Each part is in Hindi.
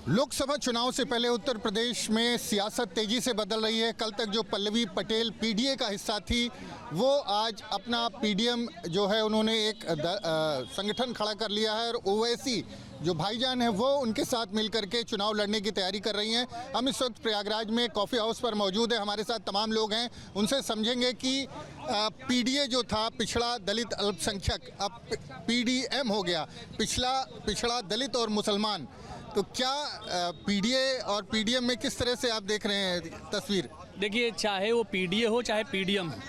लोकसभा चुनाव से पहले उत्तर प्रदेश में सियासत तेजी से बदल रही है। कल तक जो पल्लवी पटेल पीडीए का हिस्सा थी, वो आज अपना पीडीएम जो है उन्होंने एक संगठन खड़ा कर लिया है और ओवैसी जो भाईजान है वो उनके साथ मिलकर के चुनाव लड़ने की तैयारी कर रही हैं। हम इस वक्त प्रयागराज में कॉफ़ी हाउस पर मौजूद है, हमारे साथ तमाम लोग हैं, उनसे समझेंगे कि पीडीए जो था पिछड़ा दलित अल्पसंख्यक, अब पीडीएम हो गया, पिछड़ा दलित और मुसलमान। तो क्या पीडीए और पीडीएम में किस तरह से आप देख रहे हैं तस्वीर? देखिए, चाहे वो पीडीए हो चाहे पीडीएम हो,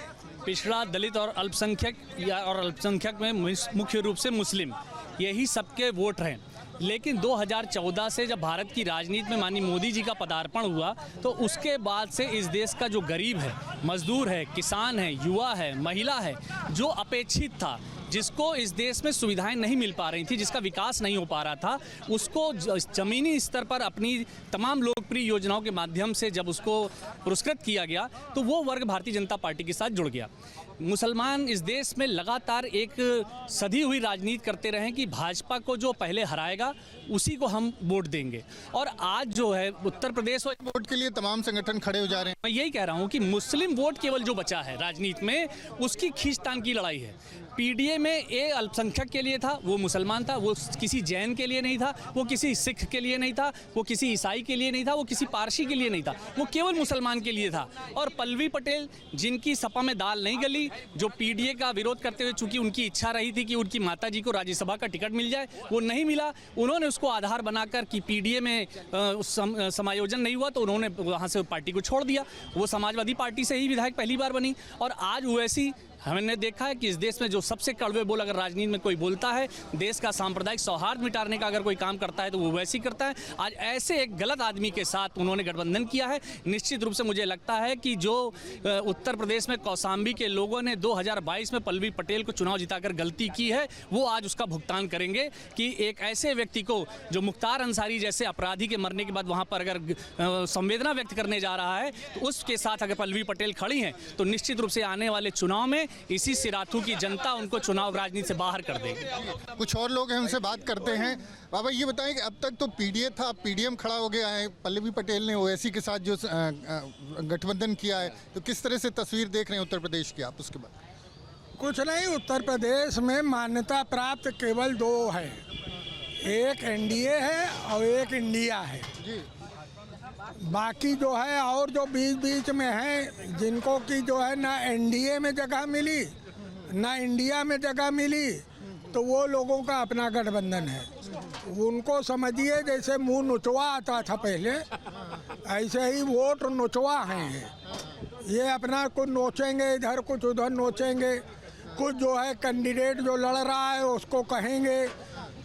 पिछड़ा दलित और अल्पसंख्यक और अल्पसंख्यक में मुख्य रूप से मुस्लिम, यही सबके वोट हैं। लेकिन 2014 से जब भारत की राजनीति में माननीय मोदी जी का पदार्पण हुआ, तो उसके बाद से इस देश का जो गरीब है, मजदूर है, किसान है, युवा है, महिला है, जो अपेक्षित था, जिसको इस देश में सुविधाएं नहीं मिल पा रही थी, जिसका विकास नहीं हो पा रहा था, उसको ज़मीनी स्तर पर अपनी तमाम लोकप्रिय योजनाओं के माध्यम से जब उसको पुरस्कृत किया गया, तो वो वर्ग भारतीय जनता पार्टी के साथ जुड़ गया। मुसलमान इस देश में लगातार एक सधी हुई राजनीति करते रहे कि भाजपा को जो पहले हराएगा उसी को हम वोट देंगे। और आज जो है उत्तर प्रदेश वोट के लिए तमाम संगठन खड़े हो जा रहे हैं। मैं यही कह रहा हूँ कि मुस्लिम वोट केवल जो बचा है राजनीति में, उसकी खींचतान की लड़ाई है। पीडीए में ए अल्पसंख्यक के लिए था, वो मुसलमान था, वो किसी जैन के लिए नहीं था, वो किसी सिख के लिए नहीं था, वो किसी ईसाई के लिए नहीं था, वो किसी पारसी के लिए नहीं था, वो केवल मुसलमान के लिए था। और पल्लवी पटेल, जिनकी सपा में दाल नहीं गली, जो पीडीए का विरोध करते हुए, चूंकि उनकी इच्छा रही थी कि उनकी माता जी को राज्यसभा का टिकट मिल जाए, वो नहीं मिला, उन्होंने उसको आधार बनाकर कि पीडीए में समायोजन नहीं हुआ, तो उन्होंने वहाँ से पार्टी को छोड़ दिया। वो समाजवादी पार्टी से ही विधायक पहली बार बनी। और आज वैसी हमने देखा है कि इस देश में जो सबसे कड़वे बोल अगर राजनीति में कोई बोलता है, देश का सांप्रदायिक सौहार्द मिटाने का अगर कोई काम करता है, तो वो वैसे ही करता है। आज ऐसे एक गलत आदमी के साथ उन्होंने गठबंधन किया है। निश्चित रूप से मुझे लगता है कि जो उत्तर प्रदेश में कौशाम्बी के लोगों ने 2022 में पल्लवी पटेल को चुनाव जिताकर गलती की है, वो आज उसका भुगतान करेंगे। कि एक ऐसे व्यक्ति को जो मुख्तार अंसारी जैसे अपराधी के मरने के बाद वहाँ पर अगर संवेदना व्यक्त करने जा रहा है, तो उसके साथ अगर पल्लवी पटेल खड़ी हैं, तो निश्चित रूप से आने वाले चुनाव में इसी सिराथू की जनता उनको चुनाव राजनीति से बाहर कर देगी। कुछ और लोग हैं, उनसे बात करते हैं। बाबा, ये बताएं कि अब तक तो पीडीए था, पीडीएम खड़ा हो गया है, पल्लवी पटेल ने ओवैसी के साथ जो गठबंधन किया है, तो किस तरह से तस्वीर देख रहे हैं उत्तर प्रदेश की आप? उसके बाद कुछ नहीं, उत्तर प्रदेश में मान्यता प्राप्त केवल दो है, एक एनडीए है और एक इंडिया है जी। बाकी जो है और जो बीच बीच में है, जिनको कि जो है ना एनडीए में जगह मिली ना इंडिया में जगह मिली, तो वो लोगों का अपना गठबंधन है। उनको समझिए जैसे मुंह नुचवा आता था पहले, ऐसे ही वोट नुचवा हैं। ये अपना कुछ नोचेंगे इधर, कुछ उधर नोचेंगे। कुछ जो है कैंडिडेट जो लड़ रहा है उसको कहेंगे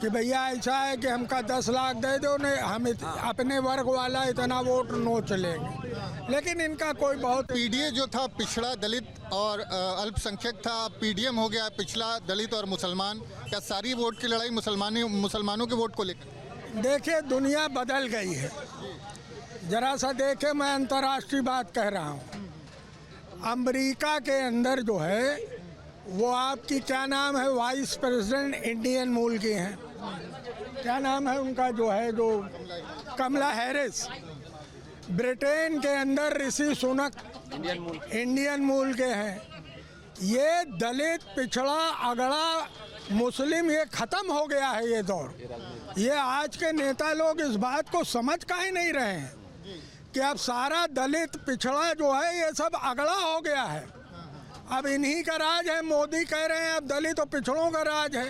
कि भैया ऐसा है कि हमका 10 लाख दे दो, नहीं हम अपने वर्ग वाला इतना वोट नोच लेंगे। लेकिन इनका कोई बहुत पीडीए जो था पिछड़ा दलित और अल्पसंख्यक था, पीडीएम हो गया पिछड़ा दलित और मुसलमान। क्या सारी वोट की लड़ाई मुसलमानों के वोट को लेकर? देखिए, दुनिया बदल गई है जरा सा। देखे, मैं अंतर्राष्ट्रीय बात कह रहा हूँ। अमेरिका के अंदर जो है वो आपकी क्या नाम है, वाइस प्रेसिडेंट इंडियन मूल की हैं, क्या नाम है उनका जो है, जो कमला हैरिस। ब्रिटेन के अंदर ऋषि सुनक इंडियन मूल के हैं। ये दलित, पिछड़ा, अगड़ा, मुस्लिम, ये ख़त्म हो गया है ये दौर। ये आज के नेता लोग इस बात को समझ का ही नहीं रहे हैं कि अब सारा दलित, पिछड़ा जो है ये सब अगड़ा हो गया है। अब इन्हीं का राज है। मोदी कह रहे हैं अब दलित और पिछड़ों का राज है।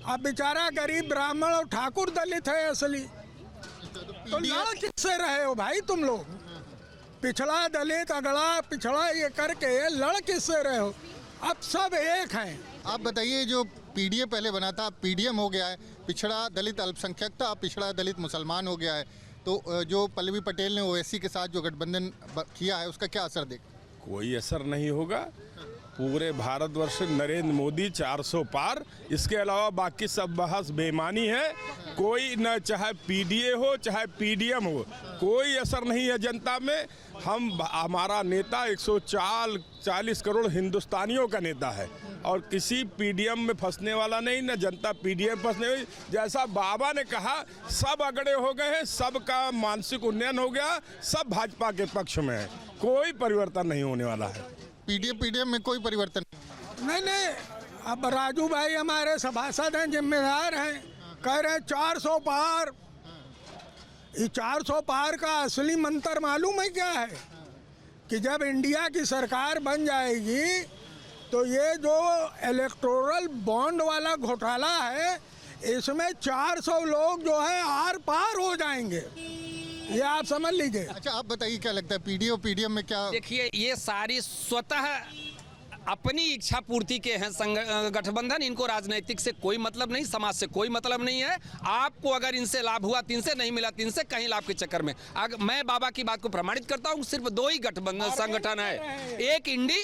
अब बेचारा गरीब ब्राह्मण और ठाकुर दलित है असली। तो लड़ किससे रहे हो भाई तुम लोग? पिछड़ा, दलित, अगड़ा, पिछड़ा ये करके लड़ किससे रहे हो? अब सब एक हैं। आप बताइए, जो पीडीए पहले बना था, पीडीएम हो गया है, पिछड़ा दलित अल्पसंख्यक था, पिछड़ा दलित मुसलमान हो गया है, तो जो पल्लवी पटेल ने ओवैसी के साथ जो गठबंधन किया है, उसका क्या असर देख? कोई असर नहीं होगा। पूरे भारतवर्ष नरेंद्र मोदी 400 पार। इसके अलावा बाकी सब बहस बेमानी है। कोई न, चाहे पीडीए हो चाहे पीडीएम हो, कोई असर नहीं है जनता में। हमारा नेता 140 करोड़ हिंदुस्तानियों का नेता है और किसी पीडीएम में फंसने वाला नहीं, न जनता पीडीएम फंसने वाली। जैसा बाबा ने कहा, सब अगड़े हो गए हैं, सबका मानसिक उन्नयन हो गया, सब भाजपा के पक्ष में है, कोई परिवर्तन नहीं होने वाला है। पीडीएम में कोई परिवर्तन नहीं। अब राजू भाई हमारे सभासद हैं, जिम्मेदार हैं, कह रहे 400 पार। ये 400 पार का असली मंत्र मालूम है क्या है? कि जब इंडिया की सरकार बन जाएगी तो ये जो इलेक्टोरल बॉन्ड वाला घोटाला है, इसमें 400 लोग जो है आर पार हो जाएंगे। ये आप समझ लीजिए। अच्छा, आप बताइए क्या लगता है पीडीएम में क्या? देखिए, ये सारी स्वतः अपनी इच्छा पूर्ति के हैं गठबंधन। इनको राजनीतिक से कोई मतलब नहीं, समाज से कोई मतलब नहीं है। आपको अगर इनसे लाभ हुआ, तीन से नहीं मिला, तीन से कहीं लाभ के चक्कर में। अगर मैं बाबा की बात को प्रमाणित करता हूँ, सिर्फ 2 ही गठबंधन संगठन है, एक इंडी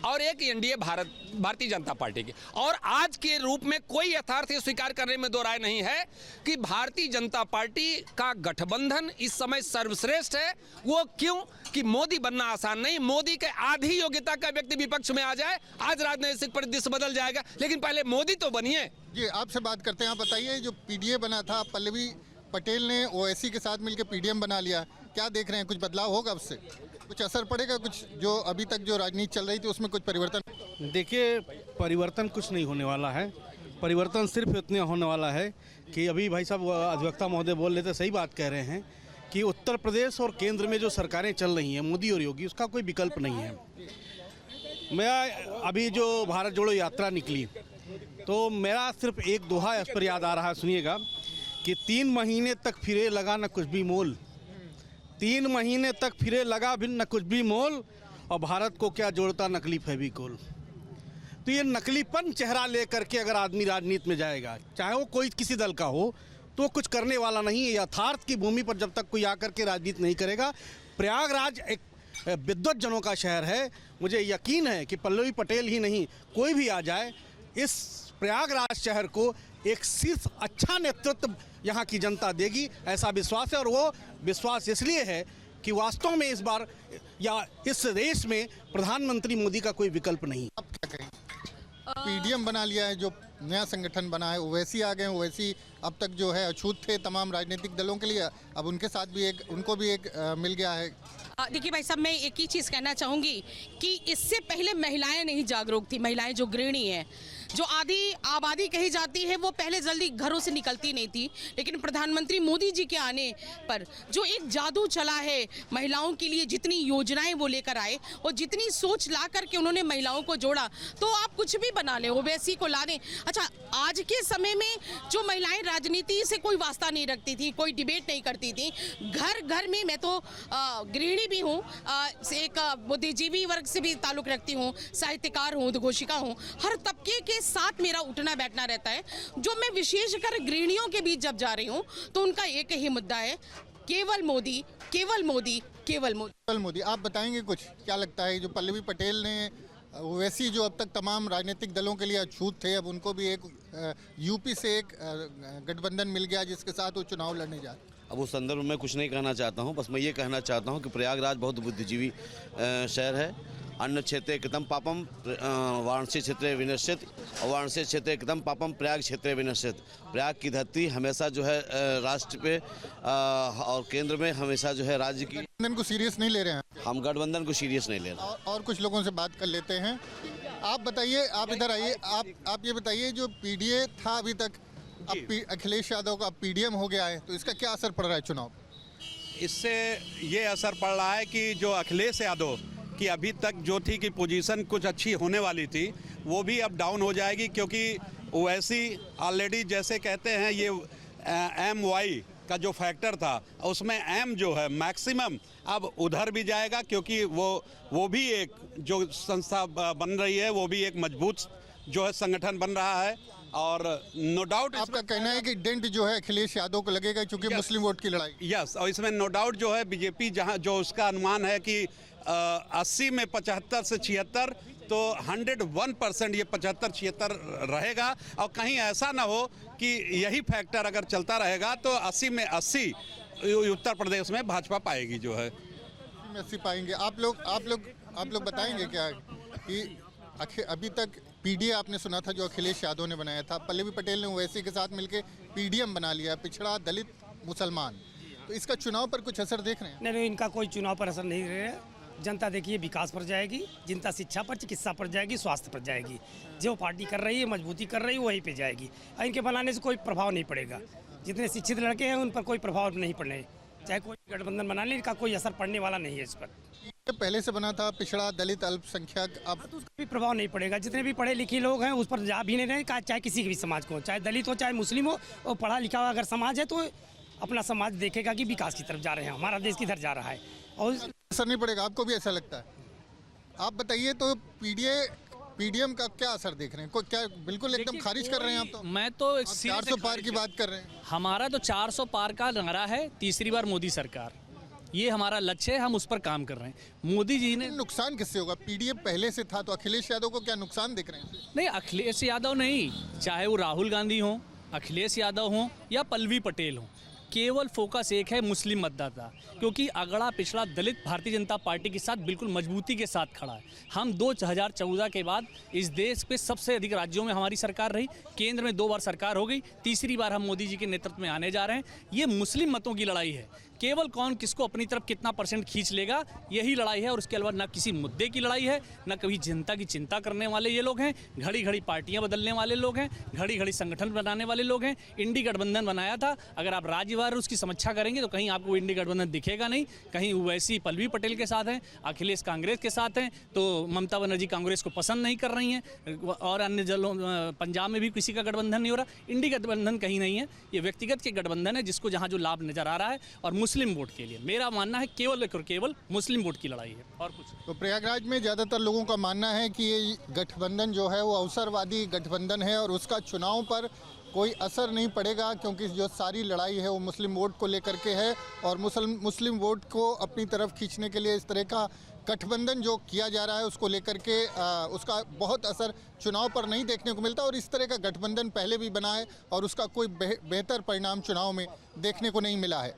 और एक एनडीए भारतीय जनता पार्टी की। और आज के रूप में कोई यथार्थ ये स्वीकार करने में दो राय नहीं है कि भारतीय जनता पार्टी का गठबंधन इस समय सर्वश्रेष्ठ है। वो क्यों? कि मोदी बनना आसान नहीं, मोदी के आधी योग्यता का व्यक्ति विपक्ष में आ जाए, आज राजनीतिक परिदृश्य बदल जाएगा, लेकिन पहले मोदी तो बनिए। जी, आपसे बात करते हैं। आप बताइए, जो पीडीए बना था, पल्लवी पटेल ने ओवैसी के साथ मिलकर पीडीएम बना लिया, क्या देख रहे हैं? कुछ बदलाव होगा उससे? कुछ असर पड़ेगा? कुछ जो अभी तक जो राजनीति चल रही थी उसमें कुछ परिवर्तन? देखिए, परिवर्तन कुछ नहीं होने वाला है। परिवर्तन सिर्फ इतने होने वाला है कि अभी भाई साहब अधिवक्ता महोदय बोल लेते, सही बात कह रहे हैं कि उत्तर प्रदेश और केंद्र में जो सरकारें चल रही हैं, मोदी और योगी, उसका कोई विकल्प नहीं है। मैं अभी जो भारत जोड़ो यात्रा निकली तो मेरा सिर्फ एक दोहा इस पर याद आ रहा है, सुनिएगा कि 3 महीने तक फिरे लगा न कुछ भी मोल, 3 महीने तक फिरे लगा भी न कुछ भी मोल, और भारत को क्या जोड़ता नकली फेविकोल। तो ये नकलीपन चेहरा लेकर के अगर आदमी राजनीति में जाएगा, चाहे वो कोई किसी दल का हो, तो कुछ करने वाला नहीं है। यथार्थ की भूमि पर जब तक कोई आकर के राजनीति नहीं करेगा। प्रयागराज एक विद्वत जनों का शहर है। मुझे यकीन है कि पल्लवी पटेल ही नहीं, कोई भी आ जाए, इस प्रयागराज शहर को एक शीर्ष अच्छा नेतृत्व यहाँ की जनता देगी, ऐसा विश्वास है। और वो विश्वास इसलिए है कि वास्तव में इस बार या इस रेस में प्रधानमंत्री मोदी का कोई विकल्प नहीं। आप क्या कहें? पीडीएम बना लिया है, जो नया संगठन बना है, ओवैसी आ गए। ओवैसी अब तक जो है अछूत थे तमाम राजनीतिक दलों के लिए, अब उनके साथ भी उनको भी एक मिल गया है। देखिए भाई साहब, मैं एक ही चीज़ कहना चाहूँगी कि इससे पहले महिलाएं नहीं जागरूक थी। महिलाएं जो गृहिणी हैं, जो आधी आबादी कही जाती है, वो पहले जल्दी घरों से निकलती नहीं थी, लेकिन प्रधानमंत्री मोदी जी के आने पर जो एक जादू चला है महिलाओं के लिए, जितनी योजनाएं वो लेकर आए और जितनी सोच ला करके उन्होंने महिलाओं को जोड़ा, तो आप कुछ भी बना लें, ओवैसी को ला दें। अच्छा, आज के समय में जो महिलाएं राजनीति से कोई वास्ता नहीं रखती थी, कोई डिबेट नहीं करती थी, घर घर में, मैं तो गृहिणी भी हूँ, एक बुद्धिजीवी वर्ग से भी ताल्लुक़ रखती हूँ, साहित्यकार हूँ, उद्घोषिका हूँ, हर तबके के साथ मेरा उठना बैठना रहता है। जो मैं विशेषकर गृहिणियों के बीच जब जा रही हूँ तो उनका एक ही मुद्दा है, केवल मोदी, केवल मोदी, केवल मोदी, केवल मोदी। आप बताएंगे कुछ, क्या लगता है जो पल्लवी पटेल ने, वैसी जो अब तक तमाम राजनीतिक दलों के लिए अछूत थे, अब उनको भी एक यूपी से एक गठबंधन मिल गया जिसके साथ वो चुनाव लड़ने जा रहे? अब उस संदर्भ में कुछ नहीं कहना चाहता हूं, बस मैं ये कहना चाहता हूं कि प्रयागराज बहुत बुद्धिजीवी शहर है। अन्य क्षेत्रे कृतं पापम वाराणसी क्षेत्रे विनश्यत, और वाराणसी क्षेत्रे कृतं पापम प्रयाग क्षेत्रे विनश्यत। प्रयाग की धरती हमेशा जो है राष्ट्र पे और केंद्र में हमेशा जो है राज्य की। गठबंधन को सीरियस नहीं ले रहे हैं? हम गठबंधन को सीरियस नहीं ले रहे। और कुछ लोगों से बात कर लेते हैं। आप बताइए, आप इधर आइए, आप ये बताइए, जो पीडीए था अभी तक, अब अखिलेश यादव का पीडीएम हो गया है, तो इसका क्या असर पड़ रहा है चुनाव? इससे ये असर पड़ रहा है कि जो अखिलेश यादव की अभी तक जो थी कि पोजीशन कुछ अच्छी होने वाली थी, वो भी अब डाउन हो जाएगी, क्योंकि ओवैसी ऑलरेडी, जैसे कहते हैं, ये MY का जो फैक्टर था, उसमें M जो है मैक्सिमम अब उधर भी जाएगा, क्योंकि वो भी एक जो संस्था बन रही है, वो भी एक मजबूत जो है संगठन बन रहा है। और नो डाउट आपका कहना है कि डेंट जो है अखिलेश यादव को लगेगा क्योंकि मुस्लिम वोट की लड़ाई। यस, और इसमें नो डाउट जो है बीजेपी जहां जो उसका अनुमान है कि 80 में 75 से 76, तो 101% ये 75-76 रहेगा। और कहीं ऐसा ना हो कि यही फैक्टर अगर चलता रहेगा तो 80 में 80 उत्तर प्रदेश में भाजपा पाएगी जो है। 80 पाएंगे। आप लोग बताएंगे क्या कि अभी तक पीडीए आपने सुना था जो अखिलेश यादव ने बनाया था, पल्लवी पटेल ने ओवैसी के साथ मिलकर पीडीएम बना लिया, पिछड़ा दलित मुसलमान, तो इसका चुनाव पर कुछ असर देख रहे हैं? नहीं, इनका कोई चुनाव पर असर नहीं रहेगा। जनता देखिए विकास पर जाएगी, जनता शिक्षा पर, चिकित्सा पर जाएगी, स्वास्थ्य पर जाएगी। जो पार्टी कर रही है, मजबूती कर रही है, वहीं पे जाएगी। इनके बनाने से कोई प्रभाव नहीं पड़ेगा। जितने शिक्षित लड़के हैं उन पर कोई प्रभाव नहीं पड़ने, चाहे कोई गठबंधन बना ले, इनका कोई असर पड़ने वाला नहीं है इस पर। पहले से बना था पिछड़ा दलित अल्पसंख्यक, अब तो उसका भी प्रभाव नहीं पड़ेगा। जितने भी पढ़े लिखे लोग हैं उस पर जा भी नहीं रहे, चाहे किसी भी समाज को, चाहे दलित हो चाहे मुस्लिम हो, और पढ़ा लिखा हुआ अगर समाज है तो अपना समाज देखेगा कि विकास की तरफ जा रहे हैं, हमारा देश किधर जा रहा है। और असर नहीं पड़ेगा, आपको भी ऐसा लगता है? आप बताइए तो पीडीएम का क्या असर देख रहे हैं? कोई क्या बिल्कुल एकदम खारिज कर रहे हैं आप? तो मैं तो 400 पार की बात कर रहे हैं। हमारा तो 400 पार का नारा है, तीसरी बार मोदी सरकार, ये हमारा लक्ष्य है, हम उस पर काम कर रहे हैं। मोदी जी ने नुकसान किससे होगा? पीडीएम पहले से था तो अखिलेश यादव को क्या नुकसान दिख रहे हैं? नहीं, अखिलेश यादव नहीं, चाहे वो राहुल गांधी हो, अखिलेश यादव हो या पल्लवी पटेल हो, केवल फोकस एक है, मुस्लिम मतदाता, क्योंकि अगड़ा पिछड़ा दलित भारतीय जनता पार्टी के साथ बिल्कुल मजबूती के साथ खड़ा है। हम 2014 के बाद इस देश पे सबसे अधिक राज्यों में हमारी सरकार रही, केंद्र में 2 बार सरकार हो गई, तीसरी बार हम मोदी जी के नेतृत्व में आने जा रहे हैं। ये मुस्लिम मतों की लड़ाई है, केवल कौन किसको अपनी तरफ कितना % खींच लेगा, यही लड़ाई है। और उसके अलावा ना किसी मुद्दे की लड़ाई है, ना कभी जनता की चिंता करने वाले ये लोग हैं। घड़ी घड़ी पार्टियां बदलने वाले लोग हैं, घड़ी घड़ी संगठन बनाने वाले लोग हैं। इंडी गठबंधन बनाया था, अगर आप राज्यवार उसकी समीक्षा करेंगे तो कहीं आपको इंडी गठबंधन दिखेगा नहीं। कहीं ओवैसी पल्लवी पटेल के साथ हैं, अखिलेश कांग्रेस के साथ हैं, तो ममता बनर्जी कांग्रेस को पसंद नहीं कर रही हैं, और अन्य जिलों पंजाब में भी किसी का गठबंधन नहीं हो रहा। इंडी गठबंधन कहीं नहीं है, ये व्यक्तिगत के गठबंधन है, जिसको जहाँ जो लाभ नजर आ रहा है। और मुस्लिम वोट के लिए मेरा मानना है केवल मुस्लिम वोट की लड़ाई है, और कुछ। तो प्रयागराज में ज़्यादातर लोगों का मानना है कि ये गठबंधन जो है वो अवसरवादी गठबंधन है और उसका चुनाव पर कोई असर नहीं पड़ेगा, क्योंकि जो सारी लड़ाई है वो मुस्लिम वोट को लेकर के है। और मुस्लिम वोट को अपनी तरफ खींचने के लिए इस तरह का गठबंधन जो किया जा रहा है उसको लेकर के उसका बहुत असर चुनाव पर नहीं देखने को मिलता। और इस तरह का गठबंधन पहले भी बना है और उसका कोई बेहतर परिणाम चुनाव में देखने को नहीं मिला है।